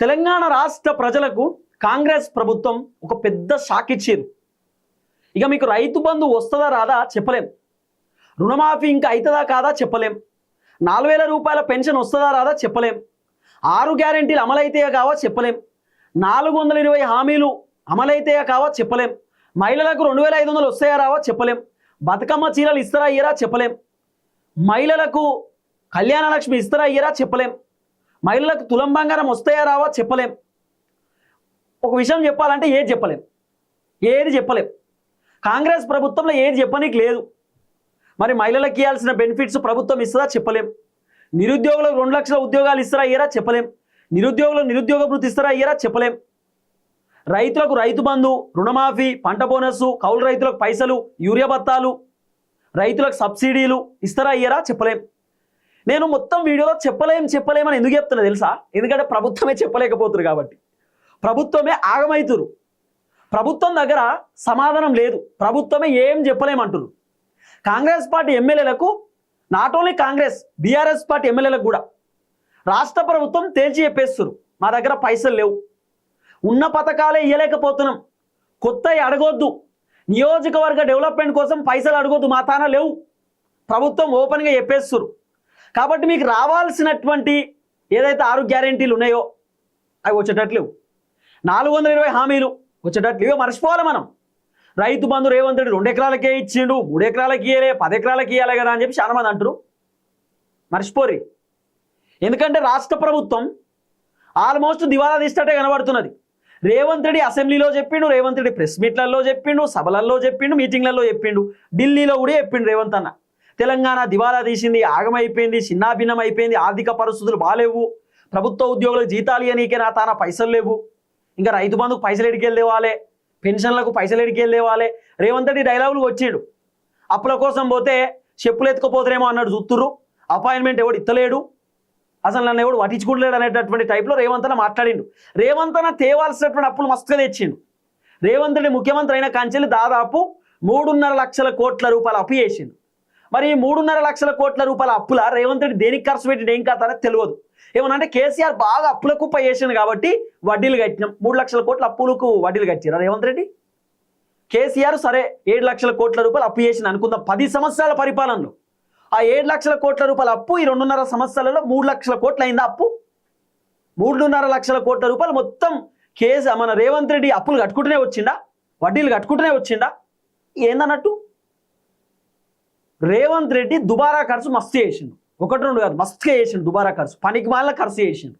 తెలంగాణ రాష్ట్ర ప్రజలకు కాంగ్రెస్ ప్రభుత్వం ఒక పెద్ద షాక్ ఇచ్చారు. ఇక మీకు రైతు బంధు వస్తుందా రాదా చెప్పలేం, రుణమాఫీ ఇంకా అవుతుందా కాదా చెప్పలేం, 4000 రూపాయల పెన్షన్ వస్తుందా రాదా చెప్పలేం, 6 గ్యారెంటీలు అమలైతేయా కావా చెప్పలేం, 420 హామీలు అమలైతేయా కావా చెప్పలేం, మహిళలకు 2500 వస్తాయా రావా చెప్పలేం, బతుకమ్మ చీరలు ఇస్తారా ఇయ్యరా చెప్పలేం, మహిళలకు కళ్యాణ లక్ష్మి ఇస్తారా ఇయ్యరా చెప్పలేం, మహిళలకు తులం బంగారం వస్తాయా రావా చెప్పలేం. ఒక విషయం చెప్పాలంటే ఏది చెప్పలేం. కాంగ్రెస్ ప్రభుత్వంలో ఏది చెప్పనీకి లేదు. మరి మహిళలకు ఇవ్వాల్సిన బెనిఫిట్స్ ప్రభుత్వం ఇస్తుందా చెప్పలేం, నిరుద్యోగులకు 2 లక్షల ఉద్యోగాలు ఇస్తారా ఇయ్యరా చెప్పలేం, నిరుద్యోగులకు నిరుద్యోగ భృతి ఇస్తారా ఇయ్యరా చెప్పలేం, రైతులకు రైతు బంధు, రుణమాఫీ, పంట బోనస్, కౌలు రైతులకు పైసలు, యూరియా బత్తాలు, రైతులకు సబ్సిడీలు ఇస్తారా ఇయ్యరా చెప్పలేం. నేను మొత్తం వీడియోలో చెప్పలేమని ఎందుకు చెప్తున్నా తెలుసా? ఎందుకంటే ప్రభుత్వమే చెప్పలేకపోతున్నారు కాబట్టి, ప్రభుత్వమే ఆగమైతురు, ప్రభుత్వం దగ్గర సమాధానం లేదు, ప్రభుత్వమే ఏం చెప్పలేమంటున్నారు. కాంగ్రెస్ పార్టీ ఎమ్మెల్యేలకు, not only Congress, BRS party ఎమ్మెల్యేలకు కూడా రాష్ట్ర ప్రభుత్వం తేల్చి చెప్పేస్తున్నారు, మా దగ్గర పైసలు లేవు, ఉన్న పథకాలే ఇవ్వలేకపోతున్నాం, కొత్తవి అడగొద్దు, నియోజకవర్గ డెవలప్మెంట్ కోసం పైసలు అడగొద్దు, మా తాన లేవు, ప్రభుత్వం ఓపెన్గా చెప్పేస్తున్నారు. కాబట్టి మీకు రావాల్సినటువంటి ఏదైతే 6 గ్యారెంటీలు ఉన్నాయో అవి వచ్చేటట్లు, 420 హామీలు వచ్చేటట్లు ఇవో మర్చిపోవాలి మనం. రైతు బంధు రేవంత్ రెడ్డి 2 ఎకరాలకే ఇచ్చిండు, 3 ఎకరాలకి ఇయ్యలే, 10 ఎకరాలకి ఇవ్వాలి కదా అని చెప్పి చాలా మంది అంటారు. మర్చిపోరి. ఎందుకంటే రాష్ట్ర ప్రభుత్వం ఆల్మోస్ట్ దివాలా తీసినట్టే కనబడుతున్నది. రేవంత్ రెడ్డి అసెంబ్లీలో చెప్పిండు, రేవంత్ రెడ్డి ప్రెస్ మీట్లలో చెప్పిండు, సభలలో చెప్పిండు, మీటింగ్లలో చెప్పిండు, ఢిల్లీలో కూడా చెప్పిండు రేవంత్ అన్న. తెలంగాణ దివాలా తీసింది, ఆగమైపోయింది, చిన్నాభిన్నం అయిపోయింది, ఆర్థిక పరిస్థితులు బాగాలేవు, ప్రభుత్వ ఉద్యోగులకు జీతాలు ఇవ్వనీకే నా తాన పైసలు లేవు, ఇంకా రైతు బంధుకు పైసలు ఎడికెళ్ళి తేవాలి, పెన్షన్లకు పైసలు ఎడికెళ్ళి తేవాలి. రేవంత్ రెడ్డి డైలాగులు వచ్చిండు, అప్పుల కోసం పోతే చెప్పులు ఎత్తుకుపోతారేమో అన్నాడు చూస్తుర్రు, అపాయింట్మెంట్ ఎవడు ఇత్తలేడు, అసలు నన్ను ఎవడు పట్టించుకుంటలేడు అనేటటువంటి టైప్లో రేవంత్ అన్న మాట్లాడిండు. రేవంత్ అన్న తేవాల్సినటువంటి అప్పులు మస్తుగా తెచ్చిండు. రేవంత్ రెడ్డి ముఖ్యమంత్రి అయిన కాంచెల్లి దాదాపు 3.5 లక్షల కోట్ల రూపాయలు అప్పు చేసిండు. మరి 3.5 లక్షల కోట్ల రూపాయల అప్పుల రేవంత్ రెడ్డి దేనికి ఖర్చు పెట్టిండు ఏం కాదు అనేది తెలియదు. ఏమనంటే కేసీఆర్ బాగా అప్పుల కుప్ప చేసిండు కాబట్టి వడ్డీలు కట్టినాం, 3 లక్షల కోట్ల అప్పులకు వడ్డీలు కట్టిరా రేవంత్ రెడ్డి. కేసీఆర్ సరే 7 లక్షల కోట్ల రూపాయలు అప్పు చేసింది అనుకుందాం 10 సంవత్సరాల పరిపాలనలో. ఆ 7 లక్షల కోట్ల రూపాయల అప్పు ఈ 2.5 సంవత్సరాలలో 3 లక్షల కోట్లు అయిందా అప్పు? 3.5 లక్షల కోట్ల రూపాయలు మొత్తం మన రేవంత్ రెడ్డి అప్పులు కట్టుకుంటూనే వచ్చిండా, వడ్డీలు కట్టుకుంటూనే వచ్చిండా? ఏందన్నట్టు రేవంత్ రెడ్డి దుబారా ఖర్చు మస్తు చేసిండు, 1-2 కాదు మస్తుగా చేసిండు, దుబారా ఖర్చు, పనికి మాల ఖర్చు చేసిండు.